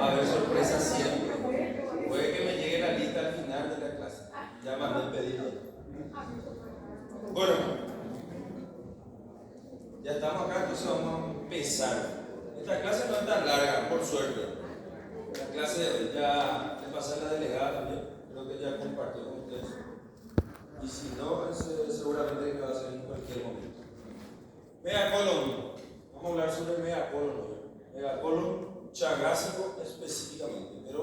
a haber sorpresas siempre. Puede que me llegue la lista al final de la clase. Ya mandé el pedido. Bueno, ya estamos acá, entonces vamos a empezar. Esta clase no es tan larga, por suerte. La clase de hoy ya le pasé a la delegada también. Creo que ya compartió con ustedes. Y si no, seguramente que va a ser en cualquier momento. Megacolon. Vamos a hablar sobre megacolon hoy. Megacolon chagásico específicamente. Pero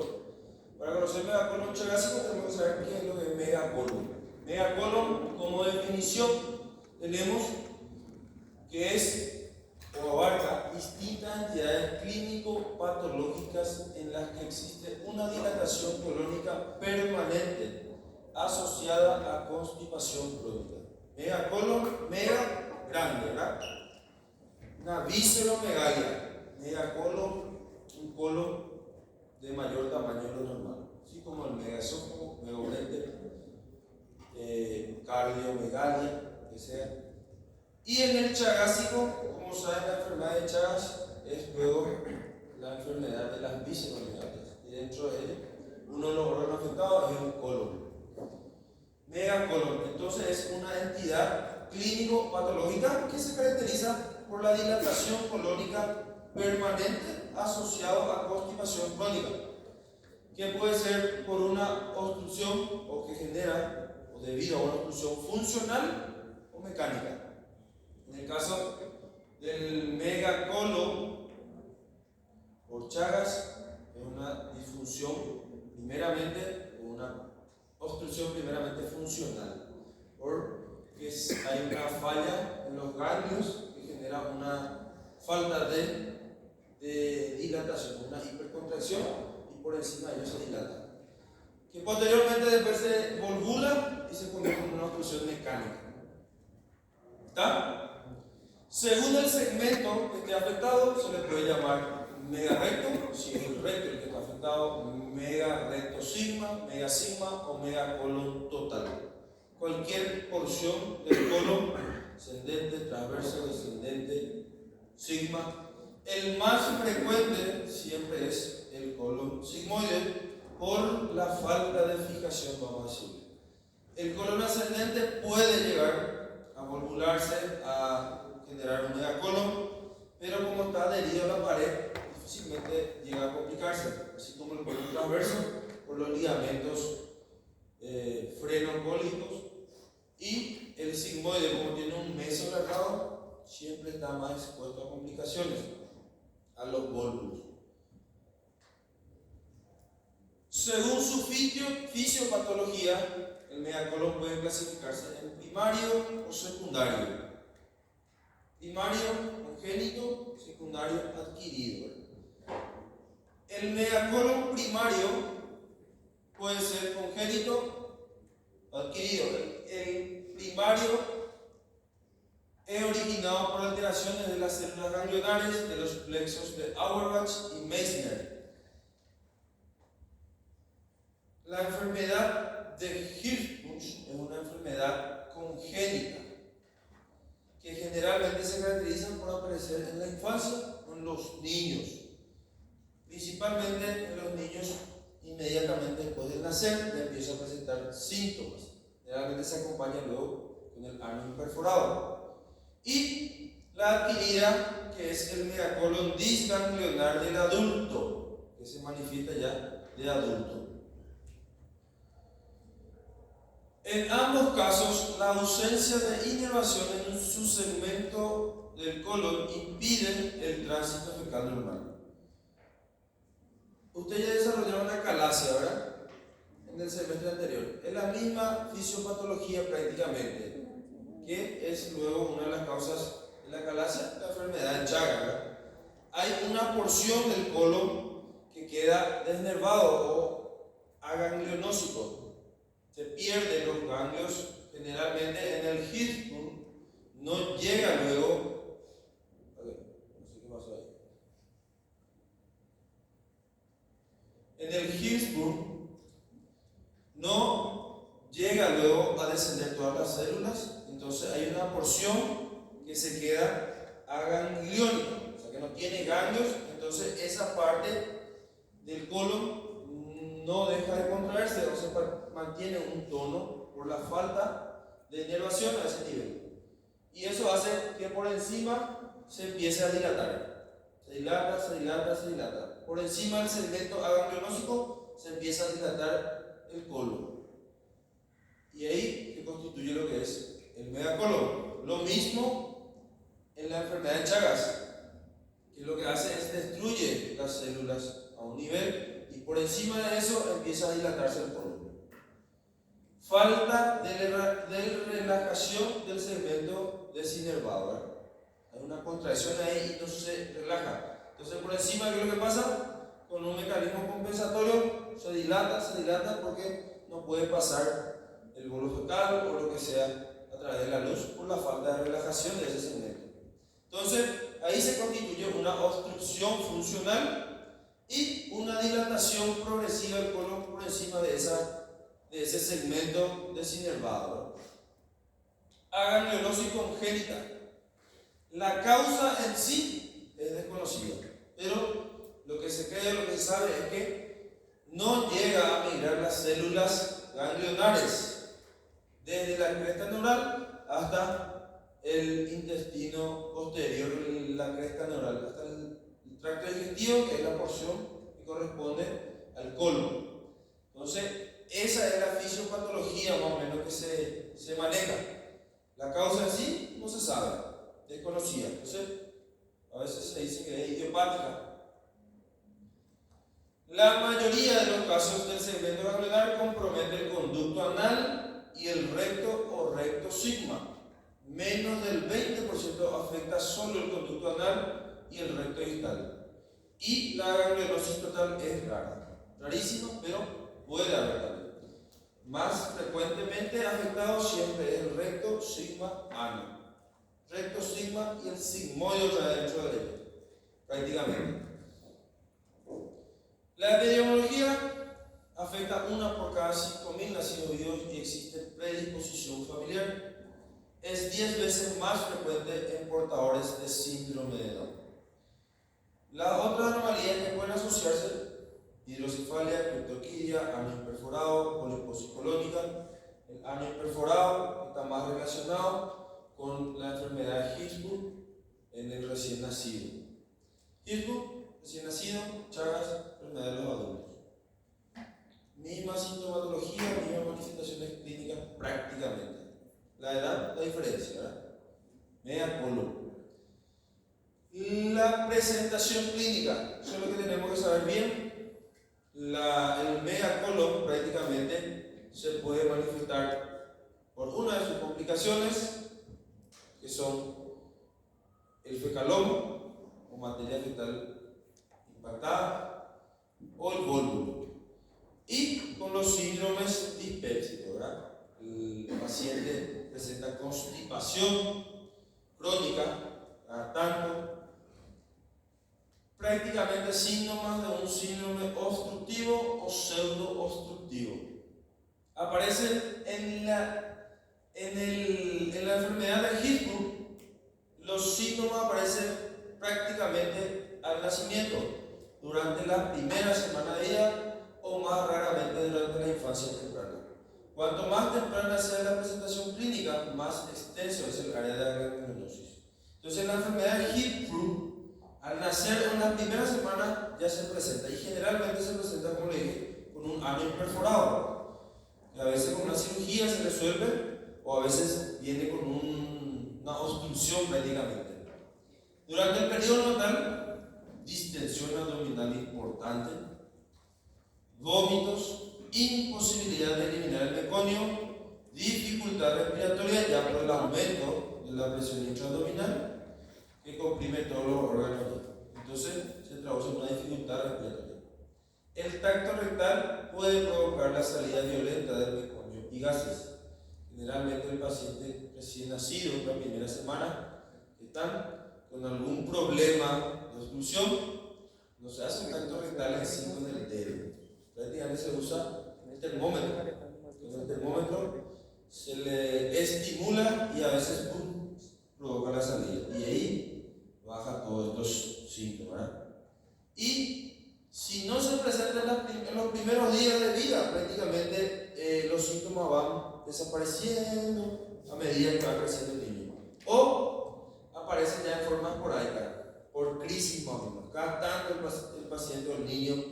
para conocer megacolon chagásico tenemos que saber qué es lo que es megacolon. Megacolon, como definición, tenemos que es o abarca distintas entidades clínico-patológicas en las que existe una dilatación colónica permanente asociada a constipación crónica. Megacolon, mega, grande, ¿verdad? Una visceromegalia. Megacolon, un colon de mayor tamaño de lo normal, así como el megaesófago, megauréter, cardiomegalia, que sea. Y en el chagásico, como saben, la enfermedad de Chagas es luego la enfermedad de las visceromegalias. Y dentro de ella, uno de los órganos afectados es el colon. Megacolon, entonces, es una entidad clínico-patológica que se caracteriza por la dilatación colónica permanente asociado a constipación crónica, que puede ser por una obstrucción o que genera o debido a una obstrucción funcional o mecánica. En el caso del megacolon por Chagas es una disfunción primeramente, o una obstrucción primeramente funcional, porque hay una falla en los ganglios que genera una falta de dilatación, una hipercontracción, y por encima de ello se dilata, que posteriormente después se volvula y se convierte en una obstrucción mecánica. ¿Está? Según el segmento que esté afectado, se le puede llamar megarrecto, si es el recto el que está afectado, megarrecto sigma, megasigma o megacolon total. Cualquier porción del colon, ascendente, transverso, descendente, sigma. El más frecuente siempre es el colon sigmoide por la falta de fijación, vamos a decir. El colon ascendente puede llegar a volvularse, a generar un megacolon, pero como está adherido a la pared, difícilmente llega a complicarse, así como el colon transverso por los ligamentos frenocólicos, y el sigmoide, como tiene un meso alargado, siempre está más expuesto a complicaciones, a los vólvulos. Según su fisiopatología, el megacolon puede clasificarse en primario o secundario. Primario, congénito, secundario, adquirido. El megacolon primario puede ser congénito o adquirido. El primario es originado por alteraciones de las células ganglionares de los plexos de Auerbach y Meissner. La enfermedad de Hirschsprung es una enfermedad congénita que generalmente se caracterizan por aparecer en la infancia o en los niños, principalmente en los niños inmediatamente después de nacer, ya empieza a presentar síntomas. Generalmente se acompaña luego con el ano perforado. Y la adquirida, que es el megacolon disganglionar del adulto, que se manifiesta ya de adulto. En ambos casos, la ausencia de inervación en su segmento del colon impide el tránsito fecal normal. Usted ya desarrolló una calasia, ¿verdad? En el semestre anterior. Es la misma fisiopatología prácticamente, que es luego una de las causas de la calasia, la enfermedad de Chagas, ¿verdad? Hay una porción del colon que queda desnervado o aganglionócico. Se pierden los ganglios generalmente en el Hirschsprung, no llega luego. No sé qué pasó ahí. En el Hirschsprung no llega luego a descender todas las células, entonces hay una porción que se queda agangliónica, o sea que no tiene ganglios, entonces esa parte del colon no deja de contraerse, o sea, mantiene un tono por la falta de inervación a ese nivel. Y eso hace que por encima se empiece a dilatar. Se dilata, se dilata, se dilata. Por encima del segmento aganglionósico se empieza a dilatar el colon. Y ahí se constituye lo que es el megacolon. Lo mismo en la enfermedad de Chagas, que lo que hace es destruye las células a un nivel y por encima de eso empieza a dilatarse el colon. Falta de relajación del segmento desinervado. Hay una contracción ahí y no se relaja. Entonces por encima, ¿qué es lo que pasa? Con un mecanismo compensatorio se dilata porque no puede pasar el bolo fecal o lo que sea a través de la luz por la falta de relajación de ese segmento. Entonces ahí se constituye una obstrucción funcional y una dilatación progresiva del colon por encima de ese segmento desinervado. Aganglionosis congénita. La causa en sí es desconocida, pero lo que se cree, lo que se sabe es que no llega a migrar las células ganglionares desde la cresta neural hasta el intestino posterior, la cresta neural, hasta el tracto digestivo, que es la porción que corresponde al colon. Entonces, esa es la fisiopatología más o menos que se maneja. La causa en sí no se sabe, desconocida. Entonces, a veces se dice que es idiopática. La mayoría de los casos del segmento ganglionar compromete el conducto anal y el recto o recto sigma. Menos del 20% afecta solo el conducto anal y el recto distal. Y la ganglionosis total es rara. Rarísima, pero puede haber también. Más frecuentemente afectado siempre es el recto sigma ano. Recto sigma y el sigmoide otra vez dentro de ello, prácticamente. La epidemiología afecta 1 por cada 5.000 nacidos vivos y existe predisposición familiar. Es 10 veces más frecuente en portadores de síndrome de Down. Las otras anomalías que pueden asociarse: hidrocefalia, criptorquidia, ano imperforado, poliposis colónica. El ano imperforado está más relacionado con la enfermedad de Hirschsprung en el recién nacido. Hirschsprung, recién nacido, Chagas, enfermedad de los adultos. Misma sintomatología, mismas manifestaciones clínicas prácticamente. La edad, la diferencia, ¿verdad? Megacolon. La presentación clínica, eso es lo que tenemos que saber bien. El megacolon prácticamente se puede manifestar por una de sus complicaciones, que son el fecaloma o materia fetal impactada o el vólvulo, y con los síndromes dispépsicos, ¿verdad? El paciente presenta constipación crónica, tanto prácticamente síntomas de un síndrome obstructivo o pseudo obstructivo. Aparecen en la enfermedad de Hirschsprung. Los síntomas aparecen prácticamente al nacimiento, durante la primera semana de vida o más raramente durante la infancia temprana. Cuanto más temprana sea la presentación clínica, más extenso es el área de la ganglionosis. Entonces, la enfermedad de Hirschsprung, al nacer en la primera semana ya se presenta, y generalmente se presenta, como le dije, con un ano imperforado, que a veces con una cirugía se resuelve, o a veces viene con una obstrucción prácticamente. Durante el periodo natal, distensión abdominal importante, vómitos, imposibilidad de eliminar el meconio, dificultad respiratoria ya por el aumento de la presión intraabdominal que comprime todos los órganos. Entonces se traduce en una dificultad respiratoria. El tacto rectal puede provocar la salida violenta del meconio y gases. Generalmente el paciente recién nacido en la primera semana que están con algún problema de obstrucción, no se hace un tacto rectal así con el dedo. Prácticamente se usa el termómetro. Con el termómetro se le estimula y a veces provoca la salida. Y ahí baja todos estos síntomas. Y Si no se presenta en los primeros días de vida, prácticamente los síntomas van desapareciendo a medida que va creciendo el niño. O aparecen ya en forma esporádica, por crisis más o menos. Cada tanto el paciente o el niño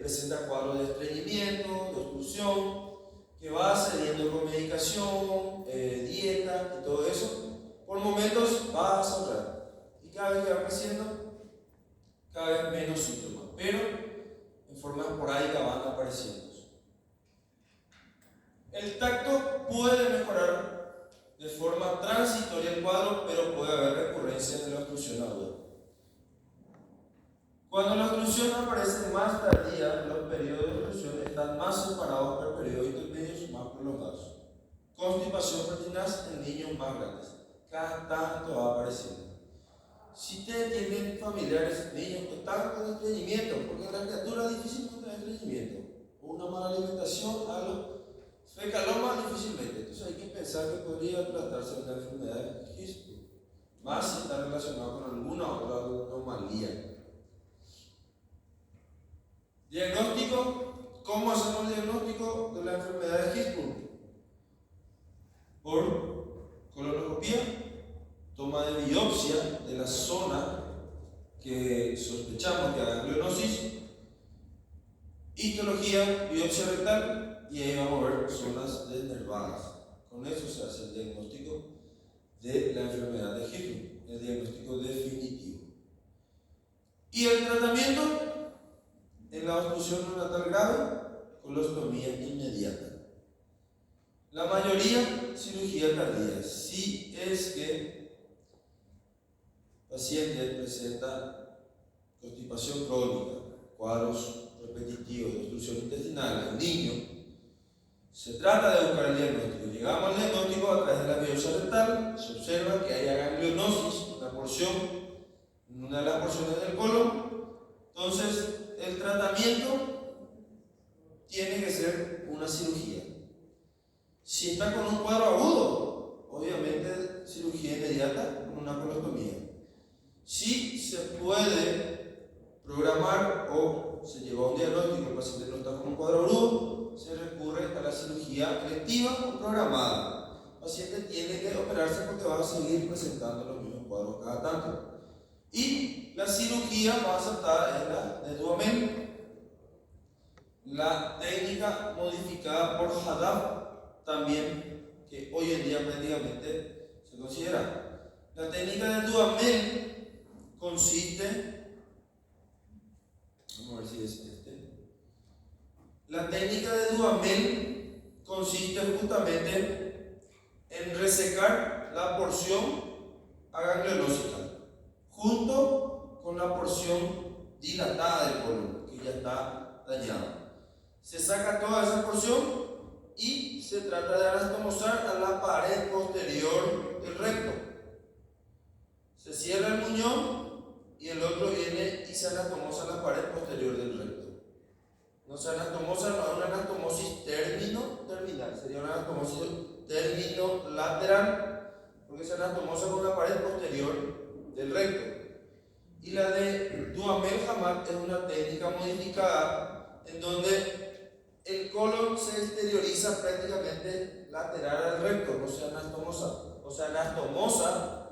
presenta cuadros de estreñimiento, de obstrucción, que va cediendo con medicación, dieta y todo eso. Por momentos va a sobrar. Y cada vez que va creciendo, cada vez menos síntomas, pero en forma esporádica van apareciendo. El tacto puede mejorar de forma transitoria el cuadro, pero puede haber recurrencia de la obstrucción aguda. Cuando la obstrucción aparece más tardía, los periodos de obstrucción están más separados, pero periodos intermedios más prolongados. Constipación pertinaz en niños más grandes. Cada tanto va apareciendo. Si ustedes tienen familiares, niños que están con estreñimiento, porque la criatura es difícil con estreñimiento, o una mala alimentación, algo, fecaloma difícilmente. Entonces hay que pensar que podría tratarse de una enfermedad de Hirschsprung, más si está relacionado con alguna otra anomalía. Diagnóstico. ¿Cómo hacemos el diagnóstico de la enfermedad de Hirschsprung? Por colonoscopía, toma de biopsia de la zona que sospechamos que haga ganglionosis, histología, biopsia rectal, y ahí vamos a ver zonas desnervadas. Con eso se hace el diagnóstico de la enfermedad de Hirschsprung, el diagnóstico definitivo. Y el tratamiento en la obstrucción neonatal grave, colostomía inmediata. La mayoría cirugía tardía. Si es que el paciente presenta constipación crónica, cuadros repetitivos de obstrucción intestinal, el niño, se trata de buscar el diagnóstico. Llegamos al diagnóstico a través de la biopsia rectal, se observa que hay ganglionosis, en una de las porciones del colon. Entonces, el tratamiento tiene que ser una cirugía. Si está con un cuadro agudo, obviamente cirugía inmediata con una colostomía. Si se puede programar o se lleva a un diagnóstico, el paciente no está con un cuadro agudo, se recurre a la cirugía electiva o programada. El paciente tiene que operarse porque va a seguir presentando los mismos cuadros cada tanto. Y la cirugía más aceptada es la de Duhamel, la técnica modificada por Haddad, también, que hoy en día prácticamente se considera. La técnica de Duhamel consiste, vamos a ver si es la técnica de Duhamel consiste justamente en resecar la porción aganglionósica junto con la porción dilatada del colon, que ya está dañada. Se saca toda esa porción y se trata de anastomosar a la pared posterior del recto. Se cierra el muñón y el otro viene y se anastomosa la pared posterior del recto. No se anastomosa, no es una anastomosis terminal, sería una anastomosis terminolateral, porque se anastomosa con la pared posterior del recto. Y la de Duhamel-Hammad es una técnica modificada en donde el colon se exterioriza prácticamente lateral al recto, no se anastomosa. O sea, anastomosa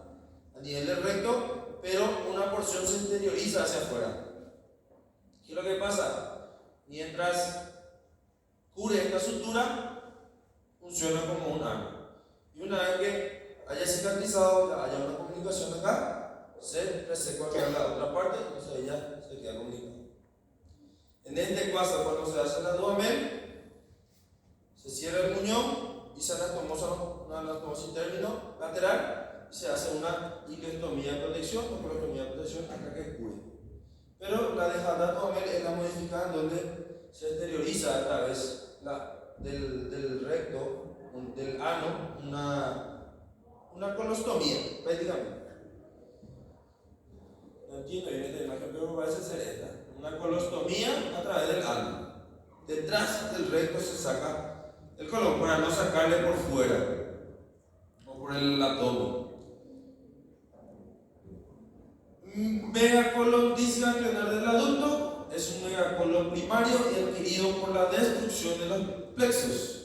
a nivel del recto, pero una porción se exterioriza hacia afuera. ¿Qué es lo que pasa? Mientras cubre esta sutura, funciona como un ano. Y una vez que haya cicatrizado, haya una comunicación acá, se reseca la otra parte, entonces ella se queda comunicada. En este caso, cuando se hace la Duhamel, se cierra el muñón y se anastomosa una anastomosis término lateral y se hace una ileostomía de protección o colostomía de protección acá que cubre. Pero la de Haddad Duhamel es la modificada en donde se exterioriza a través del recto, del ano, una colostomía, prácticamente. No entiendo bien esta imagen, pero parece ser esta. Una colostomía a través del ano. Detrás del recto se saca el colon para no sacarle por fuera o por el abdomen. Megacolon disganglionar del adulto es un megacolon primario y adquirido por la destrucción de los plexos.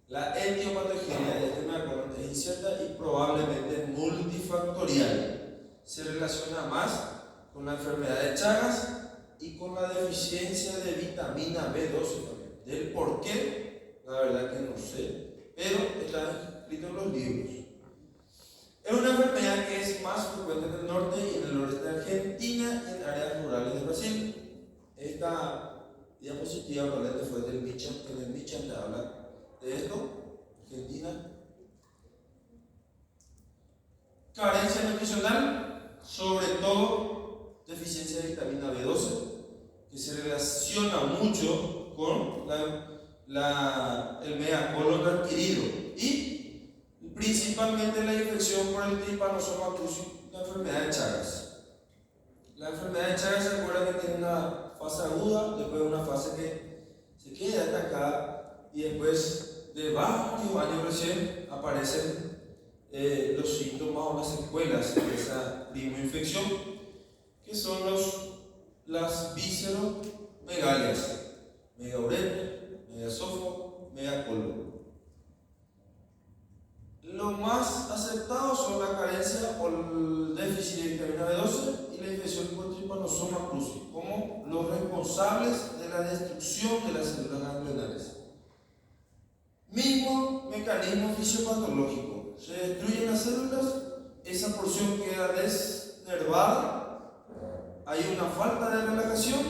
La etiopatogenia de este megacolon es incierta y probablemente multifactorial. Se relaciona más con la enfermedad de Chagas y con la deficiencia de vitamina B12. Del por qué, la verdad que no sé, pero está escrito en los libros. Es una enfermedad que es más frecuente en el norte y en el noreste de Argentina y en áreas rurales de Brasil. Esta diapositiva probablemente fue del Michan, que en el Michan te habla de esto. Argentina. Carencia nutricional, sobre todo deficiencia de vitamina B12, que se relaciona mucho con el megacolon adquirido y principalmente la infección por el Trypanosoma cruzi, la enfermedad de Chagas. La enfermedad de Chagas, se acuerdan que tiene una fase aguda, después una fase que se queda estancada y después de varios años recién aparecen los síntomas o las secuelas de esa prima infección, que son las visceromegalias, megaureter, megaesófago, megacolon. Lo más aceptado son la carencia o el déficit de vitamina B12 y la infección por Trypanosoma cruzi como los responsables de la destrucción de las células ganglionares. Mismo mecanismo fisiopatológico. Se destruyen las células, esa porción queda desnervada, hay una falta de relajación,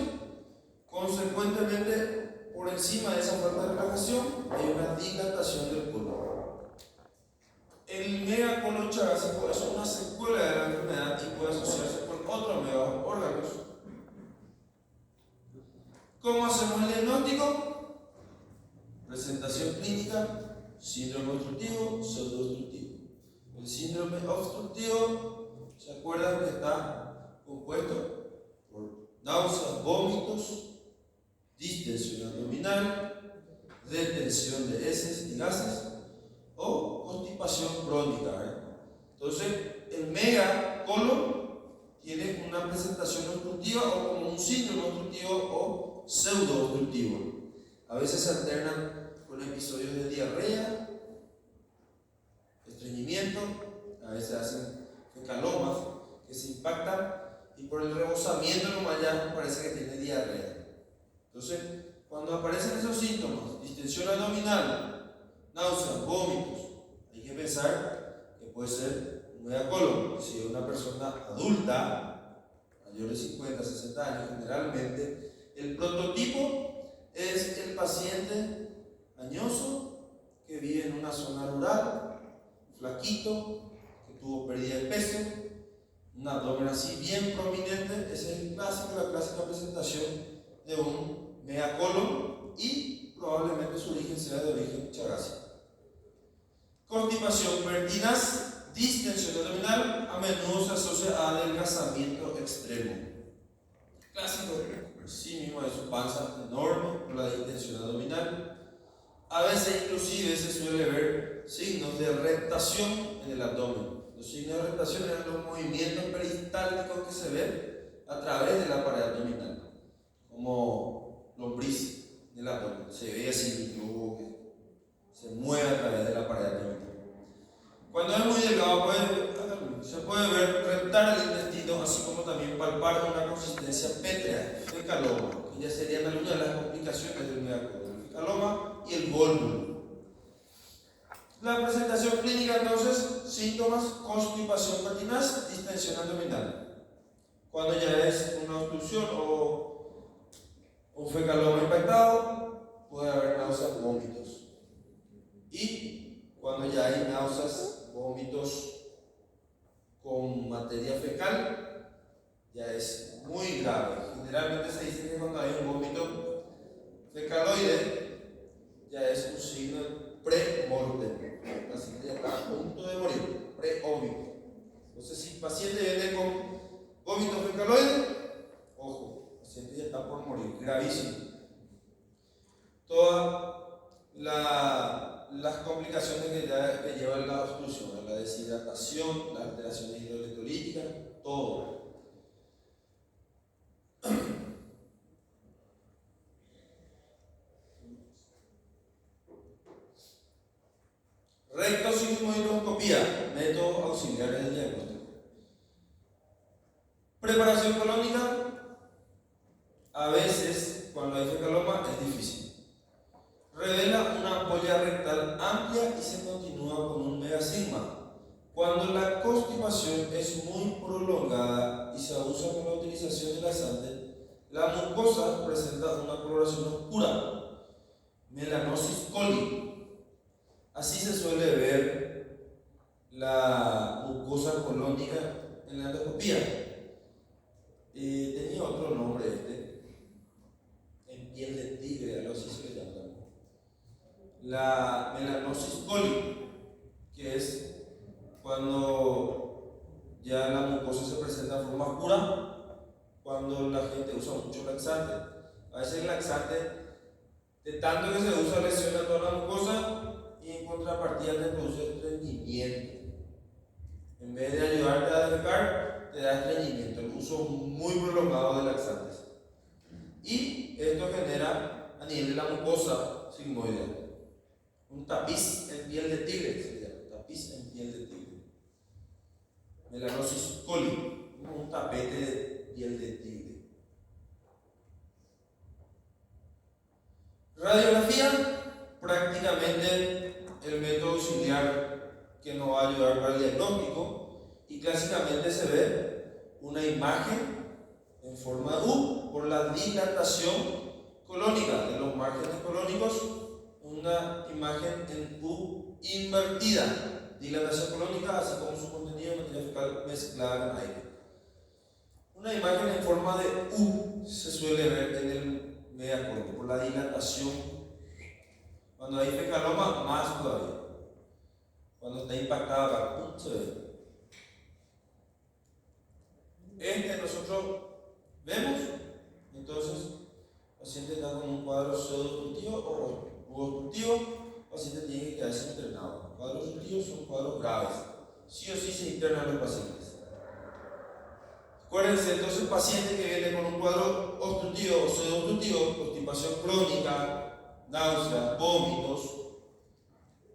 consecuentemente por encima de esa falta de relajación hay una dilatación del colon. El megacolon chagásico es una secuela de la enfermedad y puede asociarse con otros megaórganos. ¿Cómo hacemos el diagnóstico? Presentación clínica, síndrome obstructivo, pseudoobstructivo. El síndrome obstructivo, ¿se acuerdan que está compuesto por náuseas, vómitos, distensión abdominal, retención de heces y gases o constipación crónica? Entonces, el megacolon tiene una presentación obstructiva o como un síndrome obstructivo o pseudo-obstructivo. A veces se alternan con episodios de diarrea, estreñimiento, a veces hacen fecalomas que se impactan y por el rebosamiento nomás ya parece que tiene diarrea. Entonces, cuando aparecen esos síntomas, distensión abdominal, náuseas, vómitos, hay que pensar que puede ser un megacolon. Si es una persona adulta, mayor de 50, 60 años, generalmente el prototipo es el paciente añoso que vive en una zona rural, flaquito, que tuvo pérdida de peso, un abdomen así bien prominente. Esa es la clásica presentación de un megacolon y probablemente su origen sea de origen chagásico. Constipación pertinaz, distensión abdominal, a menudo se asocia a adelgazamiento extremo. Clásico, sí mismo de su panza enorme por la distensión abdominal. A veces inclusive se suele ver signos de reptación en el abdomen. Los signos de reptación eran los movimientos peristálticos que se ven a través de la pared abdominal, como lombriz del abdomen. Se ve así, luego que se mueve a través de la pared abdominal. Cuando es muy delgado se puede ver reptar el intestino, así como también palpar una consistencia pétrea, fecaloma, que ya serían algunas de las complicaciones del megacolon, el fecaloma y el gólmulo. La presentación clínica, entonces, síntomas: constipación pertinaz, distensión abdominal. Cuando ya es una obstrucción o un fecaloma impactado, puede haber náuseas, vómitos. Y cuando ya hay náuseas, vómitos con materia fecal, ya es muy grave. Generalmente se dice que cuando hay un vómito fecaloide, ya es un signo pre-mortem. El paciente ya está a punto de morir, pre-óbito. Entonces, si el paciente viene con vómito fecaloide, ojo, el paciente ya está por morir, gravísimo. Todas las complicaciones que lleva la obstrucción, la deshidratación, las alteraciones hidroelectrolíticas, todo. endoscopía, métodos auxiliares de diagnóstico. Preparación colónica, a veces cuando hay fecaloma es difícil. Revela una ampolla rectal amplia y se continúa con un megasigma. Cuando la constipación es muy prolongada y se abusa con la utilización de laxante, la mucosa presenta una coloración oscura, melanosis coli. Así se suele ver la mucosa colónica en la endoscopía. Tenía otro nombre en piel de tigre, algo así se le llama. La melanosis coli, que es cuando ya la mucosa se presenta de forma oscura, cuando la gente usa mucho laxante. A veces el laxante, de tanto que se usa, lesiona toda la mucosa y en contrapartida te produce estreñimiento. En vez de ayudarte a defecar, te da estreñimiento, el uso muy prolongado de laxantes. Y esto genera a nivel de la mucosa sigmoidea un tapiz en piel de tigre, se llama, tapiz en piel de tigre. Melanosis coli, un tapete de piel de tigre. Radiografía, prácticamente el método auxiliar que nos va a ayudar para el diagnóstico, y clásicamente se ve una imagen en forma de U por la dilatación colónica de los márgenes colónicos, una imagen en U invertida, dilatación colónica, así como su contenido de materia fecal mezclada con aire. Una imagen en forma de U se suele ver en el mediacolon por la dilatación. Cuando hay fecaloma, más todavía. Cuando está impactada, se ve. Nosotros vemos, entonces, el paciente está con un cuadro pseudo-obstructivo o obstructivo, el paciente tiene que quedarse internado. Cuadros obstructivos son cuadros graves. Sí o sí se internan los pacientes. Acuérdense, entonces el paciente que viene con un cuadro obstructivo o pseudo-obstructivo, constipación crónica, náuseas, vómitos,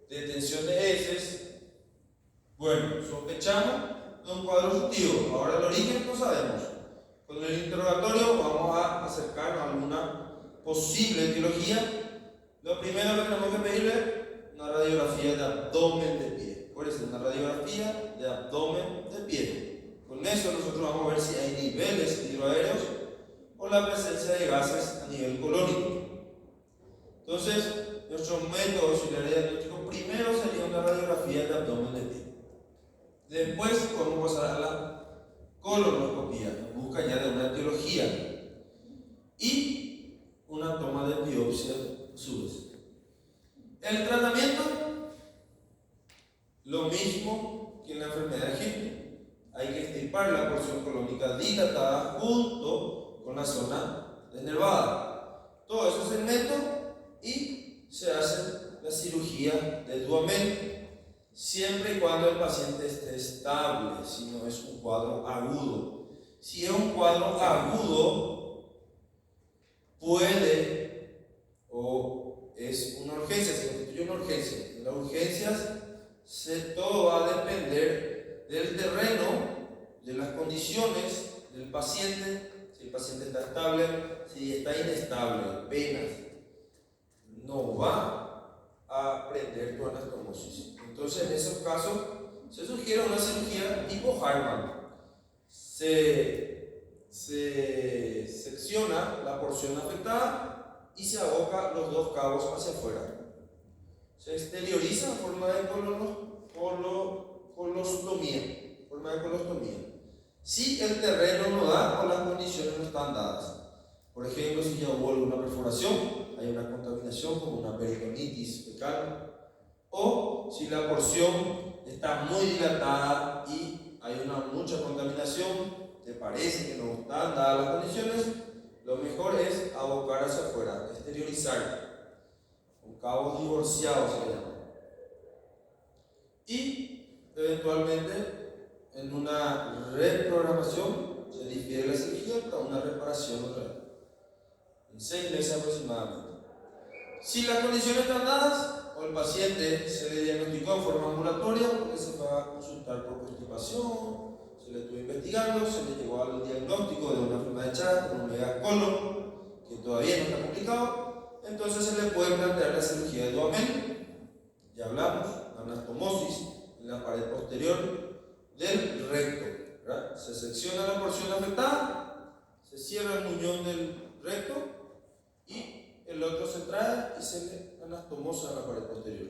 detención de heces, bueno, sospechamos de un cuadro obstructivo. Ahora el origen no sabemos. Con el interrogatorio vamos a acercarnos a alguna posible etiología. Lo primero que tenemos que pedirle es una radiografía de abdomen de pie. Acuérdense, una radiografía de abdomen de pie. Con eso nosotros vamos a ver si hay niveles hidroaéreos o la presencia de gases a nivel colónico. Entonces, nuestro método auxiliar de diagnóstico primero sería una radiografía de abdomen de pie. Después podemos pasar a la colonoscopía, en busca ya de una etiología y una toma de biopsia a su vez. El tratamiento, lo mismo que en la enfermedad de Egipto. Hay que extirpar la porción colónica dilatada junto con la zona desnervada. Todo eso se segmento y se hace la cirugía de duodeno, siempre y cuando el paciente esté estable, si no es un cuadro agudo. Si es un cuadro agudo, puede o es una urgencia, se constituye una urgencia. En las urgencias todo va a depender del terreno, de las condiciones del paciente, si el paciente está estable, si está inestable, apenas no va a prender tu anastomosis. Entonces, en esos casos, se sugiere una cirugía tipo Hartmann. Se secciona la porción afectada y se aboca los dos cabos hacia afuera. Se exterioriza en forma de colostomía. Si el terreno no da o las condiciones no están dadas. Por ejemplo, si ya hubo alguna perforación, hay una contaminación como una peritonitis fecal, o si la porción está muy dilatada y hay mucha contaminación, te parece que no están dadas las condiciones, lo mejor es abocar hacia afuera, exteriorizar, con cabos divorciados se llama. Y eventualmente en una reprogramación se difiere la cirugía para una reparación otra vez, en 6 meses aproximadamente. Si las condiciones están dadas, o el paciente se le diagnosticó en forma ambulatoria porque se fue a consultar por constipación, se le estuvo investigando, se le llegó al diagnóstico de una enfermedad de Chagas con un megacolon que todavía no está complicado, entonces se le puede plantear la cirugía de duodeno. Ya hablamos, anastomosis en la pared posterior del recto, ¿verdad? Se secciona la porción afectada, se cierra el muñón del recto y el otro se trae y se le anastomosa la pared posterior.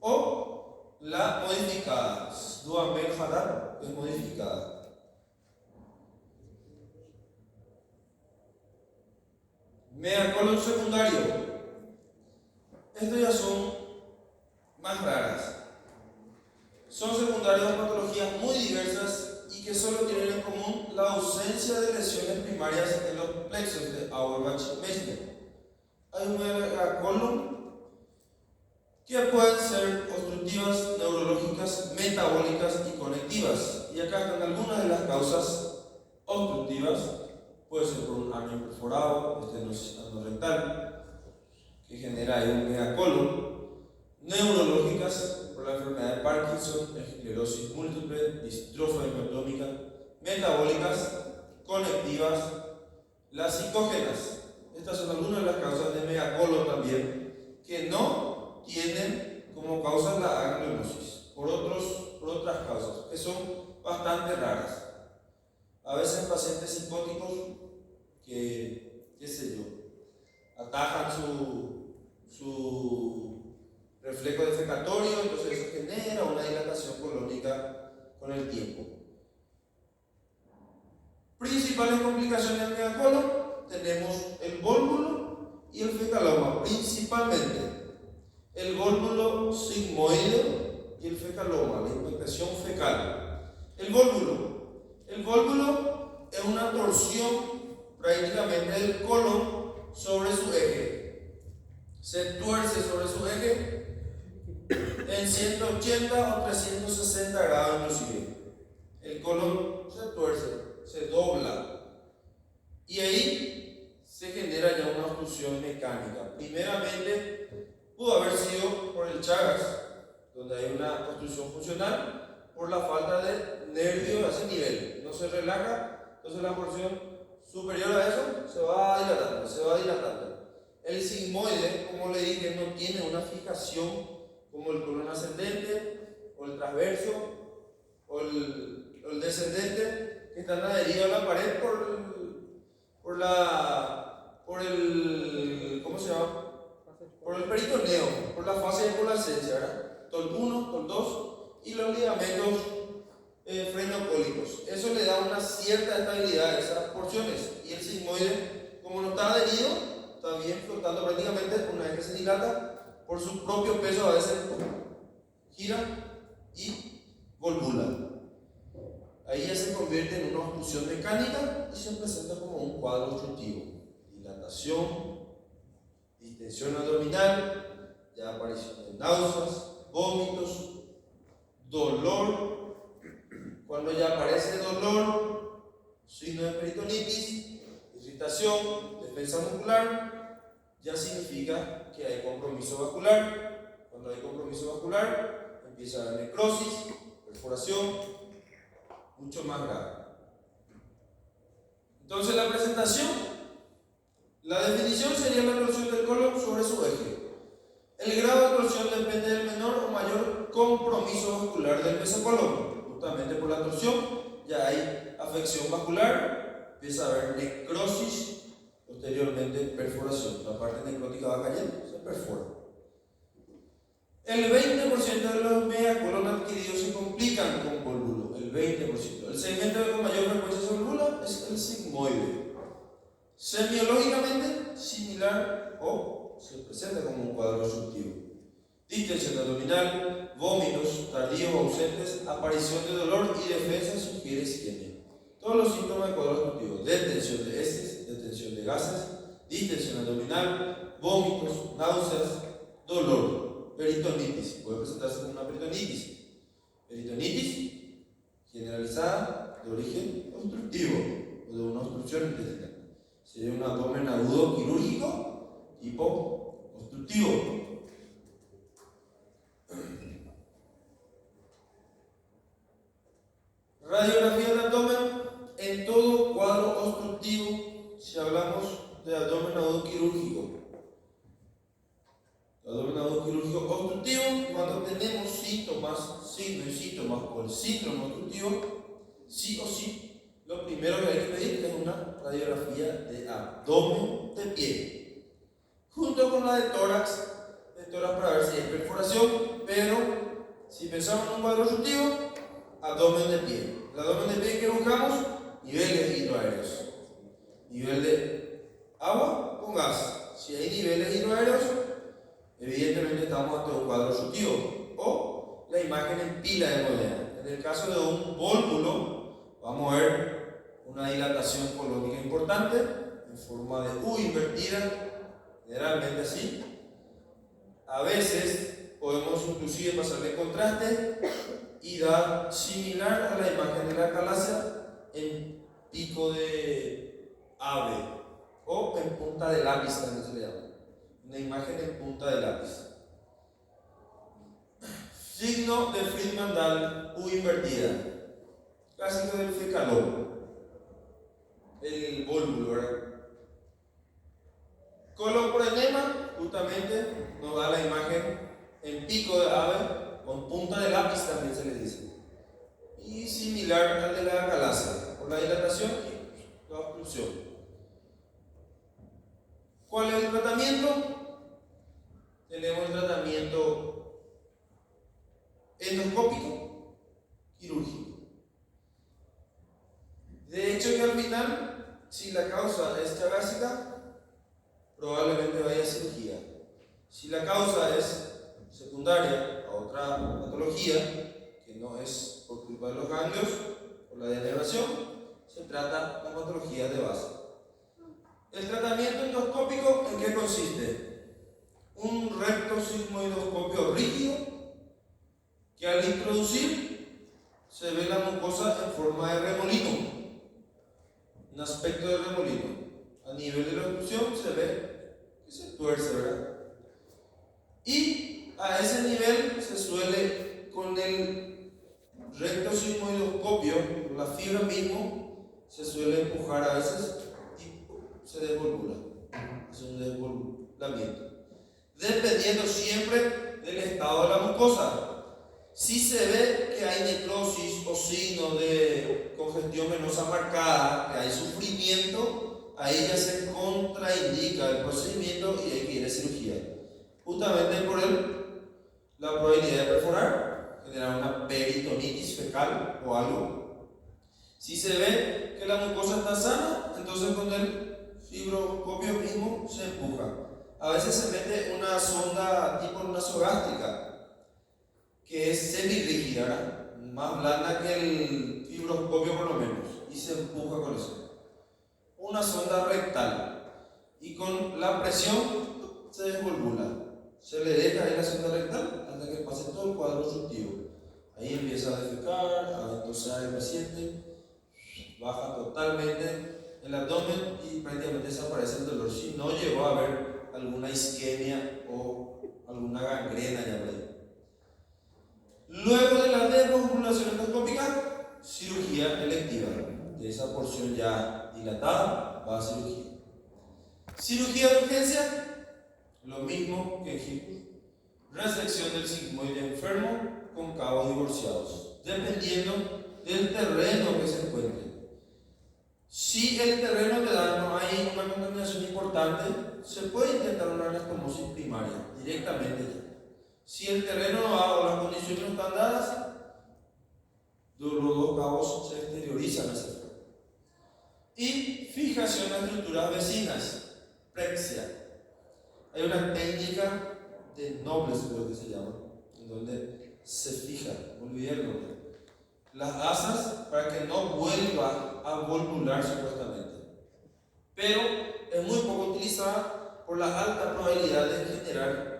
O la modificada, duodeno Harar es modificada. Megacolon secundario. Estas ya son más raras. Son secundarias de patologías muy diversas y que solo tienen en común la ausencia de lesiones primarias en los plexos de Auerbach-Meissner. Hay un megacolon que pueden ser obstructivas, neurológicas, metabólicas y conectivas. Y acá están algunas de las causas obstructivas. Puede ser por un ano perforado, estenosis anorrectal, que genera ahí un megacolon. Neurológicas, por la enfermedad de Parkinson, esclerosis múltiple, distrofia hemiatómica. Metabólicas, conectivas, las psicógenas. Estas son algunas de las causas de megacolon también, que no tienen como causa la aganglionosis, por otras causas, que son bastante raras. A veces pacientes psicóticos que, qué sé yo, atajan su reflejo defecatorio, entonces eso genera una dilatación colónica con el tiempo. Principales complicaciones del megacolon, tenemos el vólvulo y el fecaloma, principalmente el vólvulo sigmoide y el fecaloma, la infectación fecal. El vólvulo es una torsión prácticamente del colon sobre su eje. Se tuerce sobre su eje en 180 o 360 grados inclusive. El colon se tuerce, se dobla y ahí se genera ya una obstrucción mecánica. Primeramente pudo haber sido por el Chagas, donde hay una obstrucción funcional por la falta de nervio a ese nivel. No se relaja, entonces la porción superior a eso se va dilatando. El sigmoide, como le dije, no tiene una fijación como el colon ascendente o el transverso o el descendente, que están adheridos a la pared por el peritoneo, por la fase de pubescencia, ¿verdad? TOL 1, TOL 2 y los ligamentos frenocólicos. Eso le da una cierta estabilidad a esas porciones. Y el sigmoide, como no está adherido, está bien flotando prácticamente. Una vez que se dilata, por su propio peso a veces gira y volvula. Ahí ya se convierte en una obstrucción mecánica y se presenta como un cuadro obstructivo. Dilatación, distensión abdominal, ya aparición de náuseas, vómitos, dolor. Cuando ya aparece dolor, signo de peritonitis, irritación, defensa muscular, ya significa que hay compromiso vascular. Cuando hay compromiso vascular, empieza la necrosis, perforación, mucho más grave. Entonces la presentación, la definición sería la torsión del colon sobre su eje. El grado de torsión depende del menor o mayor compromiso vascular del mesocolon. Justamente por la torsión ya hay afección vascular, empieza a haber necrosis, posteriormente perforación. La parte necrótica va cayendo, se perfora. El 20% de los megacolon adquiridos se complican con vólvulo, el 20%. El segmento con mayor frecuencia de vólvulo es el sigmoide. Semiológicamente similar o se presenta como un cuadro obstructivo. Distensión abdominal, vómitos tardíos o ausentes, aparición de dolor y defensa sugiere isquemia. Todos los síntomas de cuadro obstructivo: detención de heces, detención de gases, distensión abdominal, vómitos, náuseas, dolor, peritonitis. Puede presentarse como una peritonitis. Peritonitis generalizada de origen obstructivo o de una obstrucción intestinal. Sería un abdomen agudo quirúrgico tipo obstructivo. sí o sí, lo primero que hay que pedir es una radiografía de abdomen de pie, junto con la de tórax para ver si hay perforación, pero si pensamos en un cuadro obstructivo, abdomen de pie. El abdomen de pie que buscamos, niveles hidroaéreos. Nivel de agua con gas. Si hay niveles hidroaéreos, evidentemente estamos ante un cuadro obstructivo o la imagen en pila de Modena. En el caso de un vólvulo, vamos a ver una dilatación colónica importante en forma de U invertida, generalmente así. A veces podemos inclusive pasarle contraste y dar similar a la imagen de la calasia en pico de ave o en punta de lápiz, también se le llama. Una imagen en punta de lápiz. Signo de Friedman-Dahl, U invertida. Clásico del fecalón. El vólvulo, ¿verdad? Colon por enema, justamente nos da la imagen en pico de ave, con punta de lápiz también se le dice. Y similar al de la calasia, por la dilatación y la obstrucción. ¿Cuál es el tratamiento? Tenemos el tratamiento endoscópico, quirúrgico. De hecho, que al final, si la causa es chagásica, probablemente vaya a cirugía. Si la causa es secundaria a otra patología, que no es por culpa de los ganglios o la denervación, se trata la patología de base. El tratamiento endoscópico, ¿en qué consiste? Un recto sigmoidoscopio rígido que al introducir se ve la mucosa en forma de remolino, un aspecto de remolino. A nivel de la obstrucción se ve que se tuerce, ¿verdad? Y a ese nivel se suele, con el recto sigmoidoscopio, con la fibra mismo, se suele empujar a veces y se desvolvula. Es un desvolvamiento. Dependiendo siempre del estado de la mucosa. Si se ve que hay necrosis o signo de congestión venosa marcada, que hay sufrimiento, ahí ya se contraindica el procedimiento y hay que ir a cirugía. Justamente por la probabilidad de perforar, generar una peritonitis fecal o algo. Si se ve que la mucosa está sana, entonces con el fibroscopio mismo se empuja. A veces se mete una sonda tipo nasogástrica, que es semirrígida, más blanda que el fibroscopio por lo menos, y se empuja con eso. Una sonda rectal, y con la presión se desvolvula. Se le deja ahí la sonda rectal hasta que pase todo el cuadro obstructivo. Ahí empieza a defecar, a entusiasmar el paciente, baja totalmente el abdomen y prácticamente desaparece el dolor. Si no llegó a haber alguna isquemia o alguna gangrena ya por ahí. Luego de la desvalvulación endoscópica, cirugía electiva. De esa porción ya dilatada va a cirugía. Cirugía de urgencia, lo mismo que en Hitler. Resección del sigmoide enfermo con cabos divorciados, dependiendo del terreno que se encuentre. Si el terreno de daño hay una contaminación importante, se puede intentar una anastomosis primaria directamente ya. Si el terreno no va o las condiciones no están dadas, los dos cabos se exteriorizan hacia afuera. Y fijación de estructuras vecinas, prexia. Hay una técnica de Nobles, creo que se llama, en donde se fija, olvidé el nombre, las asas para que no vuelva a volvular supuestamente. Pero es muy poco utilizada por la alta probabilidad de generar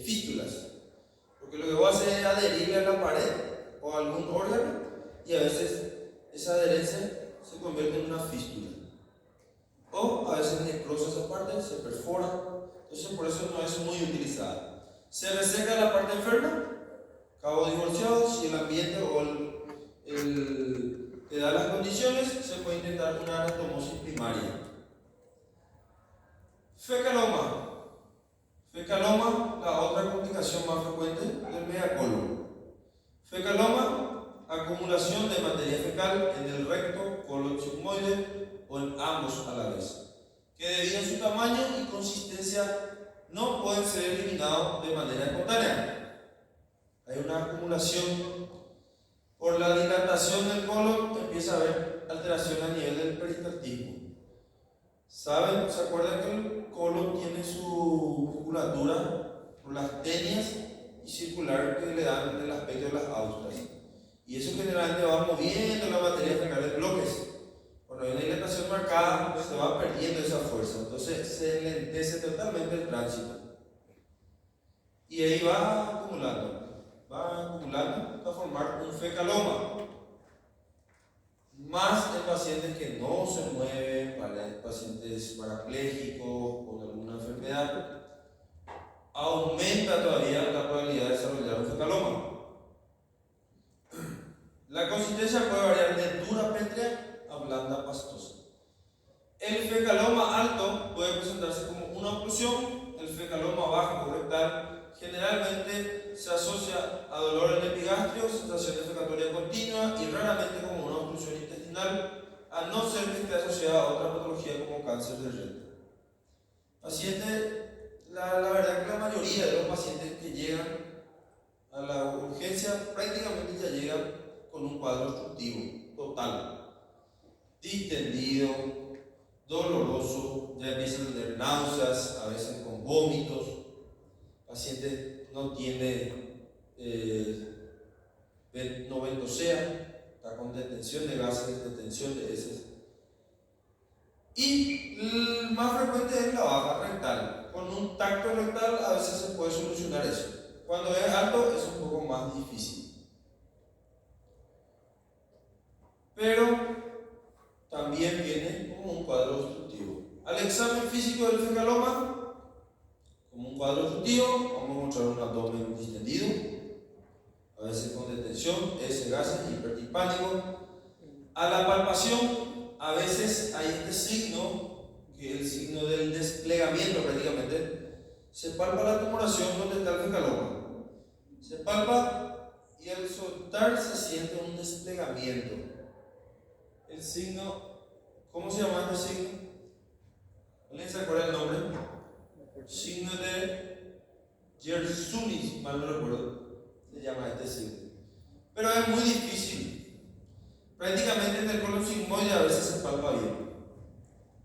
fístulas, porque lo que va a hacer es adherirle a la pared o a algún órgano y a veces esa adherencia se convierte en una fístula. O a veces necrosa esa parte, se perfora, entonces por eso no es muy utilizada. Se reseca la parte enferma, cabos divorciados, si el ambiente o te da las condiciones, se puede intentar una anastomosis primaria. Fecaloma. Fecaloma, la otra complicación más frecuente del megacolon. Fecaloma, acumulación acumulación de materia fecal en el recto, colon sigmoide o en ambos a la vez, que debido a su tamaño y consistencia no pueden ser eliminados de manera espontánea. Hay una acumulación. Por la dilatación del colon empieza a haber alteración a nivel del peristaltismo. ¿Saben? ¿Se acuerdan que el colon tiene su musculatura por las tenias y circular que le dan el aspecto de las austras? Y eso generalmente va moviendo la materia fecal en bloques. Cuando hay una dilatación marcada, se va perdiendo esa fuerza. Entonces se enlentece totalmente el tránsito. Y ahí va acumulando hasta formar un fecaloma. Más en pacientes que no se mueven, pacientes parapléjicos con alguna enfermedad, aumenta todavía la probabilidad de desarrollar un fecaloma. La consistencia puede variar de dura pétrea a blanda pastosa. El fecaloma alto puede presentarse como una oclusión. El fecaloma bajo rectal generalmente se asocia a dolor en el epigastrio, sensación defecatoria continua y raramente como una oclusión intestinal, a no ser que esté asociada a otra patología como cáncer de recto. La verdad que la mayoría de los pacientes que llegan a la urgencia prácticamente ya llegan con un cuadro obstructivo total, distendido, doloroso, ya empiezan a tener náuseas, a veces con vómitos. El paciente no tiene no ventosea, está con detención de gases, detención de heces. Y el más frecuente es la baja rectal. Con un tacto rectal a veces se puede solucionar eso. Cuando es alto es un poco más difícil. Pero también viene como un cuadro obstructivo. Al examen físico del fecaloma, como un cuadro obstructivo, vamos a encontrar un abdomen distendido, a veces con detención, gases, hipertimpánico. A la palpación, a veces hay este signo, que es el signo del desplegamiento prácticamente. Se palpa la tumoración donde está el fecaloma. Se palpa y al soltar se siente un desplegamiento. El signo, ¿cómo se llama este signo? ¿Alguien se acuerda el nombre? Signo de Yersunis, mal no recuerdo, se llama este signo. Pero es muy difícil. Prácticamente en el colon sigmoide a veces se palpa bien.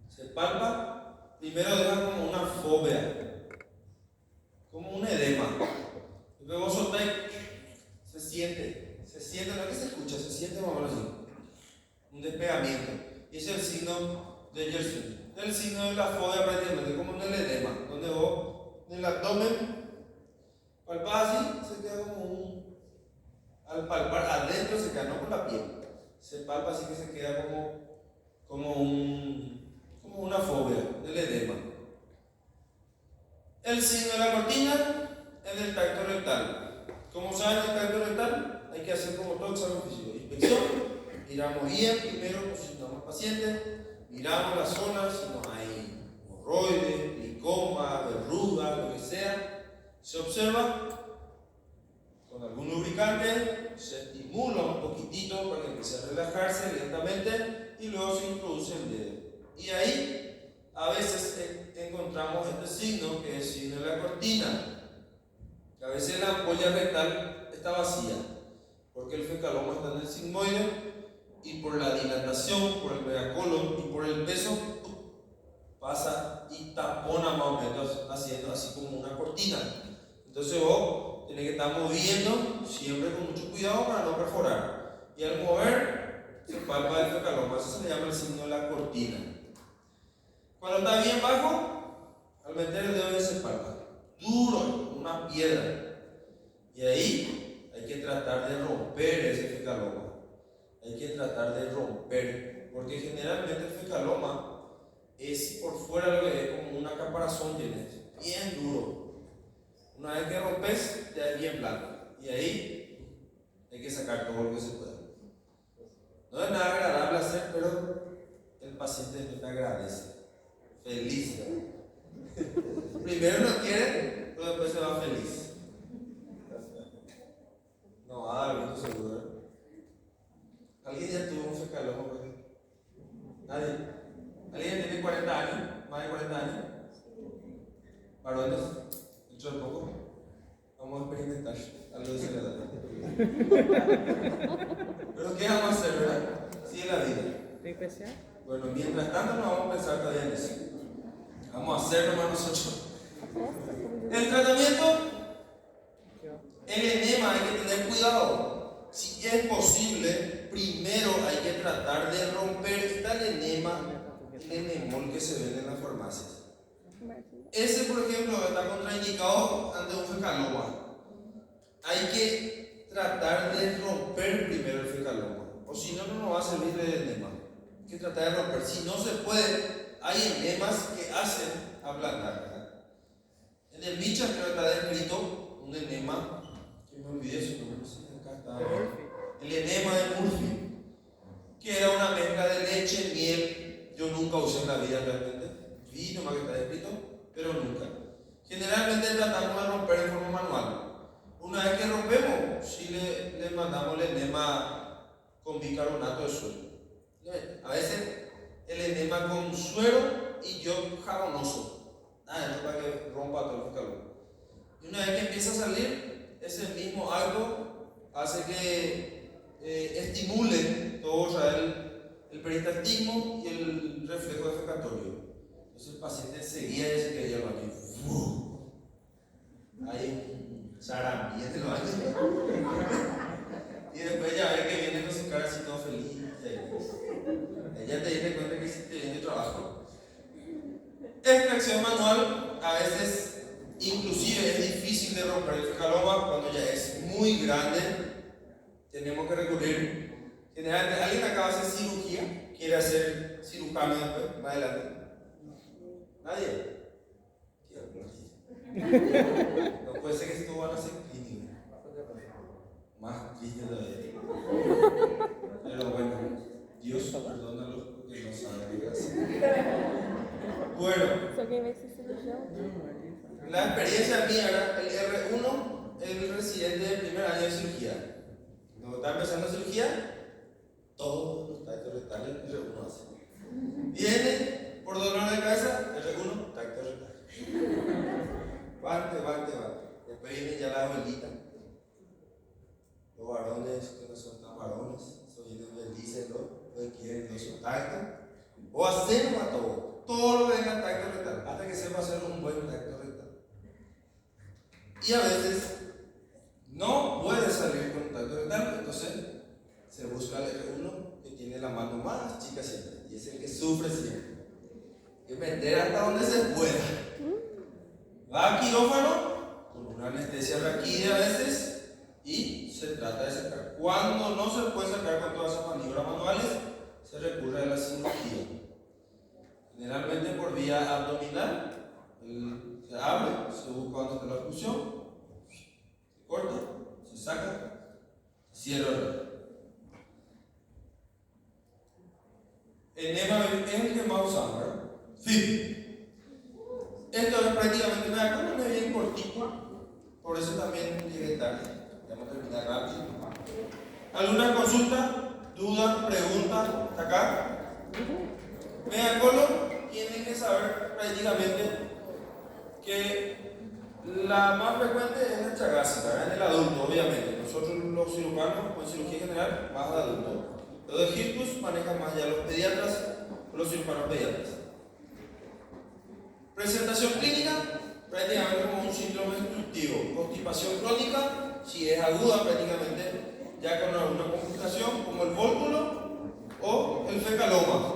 Se palpa, primero deja como una fobia, como un edema. Luego soltáis, se siente, no es que se escucha, se siente más o menos así. Un despegamiento. Y ese es el signo de Yersunis. El signo de la fobia prácticamente como en el edema, donde vos en el abdomen palpás así, se queda al palpar adentro se queda, no con la piel, se palpa así que se queda como una fobia del edema. El signo de la cortina en el tacto rectal. Como saben, el tacto rectal hay que hacer como todo examen físico, inspección, miramos bien, primero posicionamos al paciente, miramos la zona, si no hay hemorroides, licoma, verruga, lo que sea, se observa con algún lubricante, se estimula un poquitito para que empiece a relajarse lentamente y luego se introduce el dedo. Y ahí a veces encontramos este signo que es el signo de la cortina. A veces la ampolla rectal está vacía porque el fecaloma está en el sigmoide y por la dilatación, por el megacolon y por el peso pasa y tapona más o menos haciendo así como una cortina. Entonces vos tenés que estar moviendo siempre con mucho cuidado para no perforar. Y al mover se palpa el fecaloma, eso se le llama el signo de la cortina. Cuando está bien bajo, al meter el dedo se palpa. Duro, una piedra. Y ahí hay que tratar de romper ese fecaloma. Hay que tratar de romper, porque generalmente el fecaloma es por fuera lo que es como una caparazón, tiene bien duro. Una vez que rompes, ya es bien blando. Y ahí hay que sacar todo lo que se pueda. No es nada agradable hacer, pero el paciente no te agradece. Feliz. Primero no quiere, pero después se va feliz. No va a dar bien seguro. ¿Alguien ya tuvo un fecaloma? ¿Nadie? ¿Alguien tiene 40 años? ¿Más de 40 años? ¿Varones? ¿Dentro de poco? Vamos a experimentar algo de esa edad. Pero ¿qué vamos a hacer, verdad? Sigue la vida. Bueno, mientras tanto no vamos a pensar todavía en eso. Vamos a hacer nomás nosotros. El tratamiento, el enema hay que tener cuidado. Si es posible, primero hay que tratar de romper el enema, el enemol que se vende en las farmacias. Ese, por ejemplo, está contraindicado ante un fecaloma. Hay que tratar de romper primero el fecaloma, o si no, no nos va a servir de enema. Hay que tratar de romper. Si no se puede, hay enemas que hacen ablandar, ¿verdad? En el Micha creo que está descrito un enema, que me olvidé su nombre, acá está, el enema de Murphy, que era una mezcla de leche, miel. Yo nunca usé en la vida realmente, vi nomás que está descrito, pero nunca. Generalmente tratamos de romper en forma manual. Una vez que rompemos, sí le mandamos el enema con bicarbonato de suero. A veces el enema con suero y yo jabonoso. Nada, eso para que rompa todo el calor. Y una vez que empieza a salir, ese mismo acto hace que estimule todo, o sea, el peristaltismo y el reflejo defecatorio. Entonces el paciente enseguida se quería el baño. Hay un sarampiente en el baño. Y después ya ve que viene con su cara así todo feliz. Ella te dice cuenta que hiciste bien tu trabajo. Extracción manual, a veces inclusive es difícil de romper el fecaloma cuando ya es muy grande. Tenemos que recurrir. Generalmente alguien acaba de hacer cirugía, quiere hacer cirujano después, más adelante. ¿Nadie? No puede ser que esto van a ser clínico. Más triste todavía. Pero bueno, Dios perdónalo porque no sabe qué hacer. Bueno, la experiencia mía era el R1, el residente del primer año de cirugía. Cuando está empezando cirugía, todos los tactos retales R1 hace. Viene por dolor de cabeza, R1, tacto retal. Bate. Después viene ya la abuelita. Los varones que no son tan varones, eso vienen bendícenlo, pues quieren los tactos. O hacer todo lo que venga tacto retal, hasta que sepa hacer un buen tacto retal. Y a veces no puede salir con un tacto retal, entonces se busca el R1 que tiene la mano más chica siempre, y es el que sufre siempre. Hay que meter hasta donde se pueda. Va a quirófano con una anestesia raquídea a veces y se trata de sacar. Cuando no se puede sacar con todas esas maniobras manuales, se recurre a la cirugía. Generalmente por vía abdominal, se abre, se busca donde está la obstrucción, se corta, se saca, se cierra. Enema es el que más usamos, ¿verdad? Sí. Esto es prácticamente una cosa, no es bien cortito, por eso también llegué tarde. Vamos a terminar rápido. ¿Alguna consulta, duda, pregunta? ¿Hasta acá? Megacolo tienen que saber prácticamente que la más frecuente es la chagásica, en el adulto, obviamente. Nosotros los cirujanos, con cirugía general, más de adulto. Los de Hirtus manejan más ya los pediatras o los cirujanos pediatras. Presentación clínica, prácticamente como un síndrome obstructivo. Constipación crónica, si es aguda, prácticamente ya con alguna complicación como el vólvulo o el fecaloma.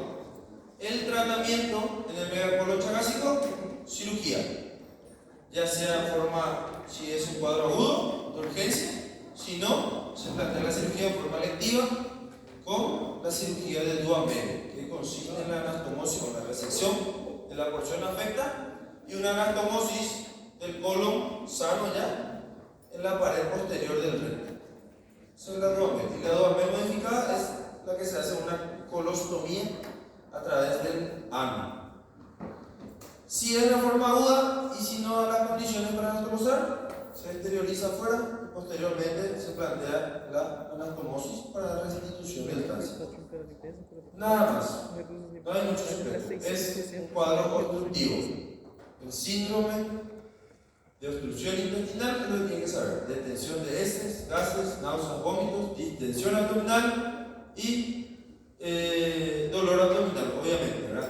El tratamiento en el megacolo chagásico, cirugía, ya sea en forma, si es un cuadro agudo, de urgencia, si no, se plantea la cirugía de forma electiva con la cirugía del duodeno, que consiste en la anastomosis o la resección de la porción afecta y una anastomosis del colon sano ya en la pared posterior del recto. Esa es la duodeno. Y la duodeno modificada es la que se hace una colostomía a través del ano. Si es la forma aguda y si no da las condiciones para anastomosar, se exterioriza afuera y posteriormente se plantea la anastomosis para la restitución del cáncer. Nada más. No hay mucho secreto. Es un cuadro obstructivo. El síndrome de obstrucción intestinal es lo que tienen que saber. Detención de heces, gases, náuseas, vómitos, distensión abdominal y dolor abdominal, obviamente, ¿verdad?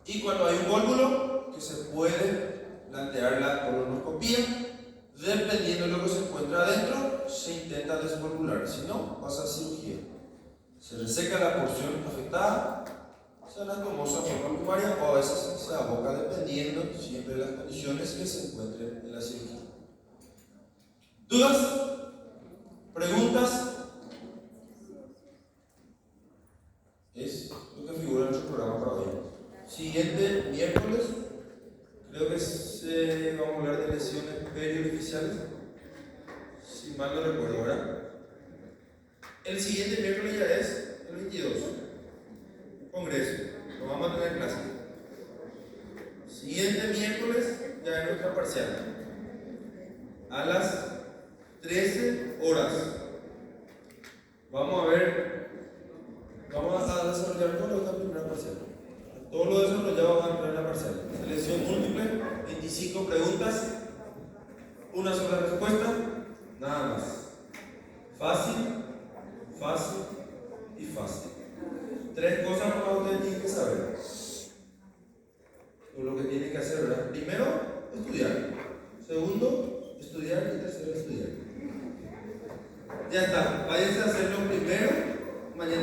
Y cuando hay un vólvulo, que se puede plantear la colonoscopía, dependiendo de lo que se encuentra adentro, se intenta desvolvular, si no, pasa a cirugía. Se reseca la porción afectada, se anastomosa de forma primaria o a veces se aboca dependiendo siempre de las condiciones que se encuentren en la cirugía. ¿Dudas? ¿Preguntas? Es lo que figura en nuestro programa para hoy. Siguiente miércoles, creo que vamos a hablar de lesiones periorificiales, si mal no recuerdo, ¿verdad? El siguiente miércoles ya es el 22, congreso, lo vamos a tener en clase. Siguiente miércoles ya es nuestra parcial, a las 13 horas. Vamos a desarrollar todo lo que es la primera parcial. Todo lo desarrollado va a entrar en la parcial. Selección múltiple, 25 preguntas, una sola respuesta, nada más. Fácil, fácil y fácil. 3 cosas que ustedes tienen que saber. O lo que tienen que hacer, ¿verdad? Primero, estudiar. Segundo, estudiar. Y tercero, estudiar. Ya está. Váyanse a hacer lo primero.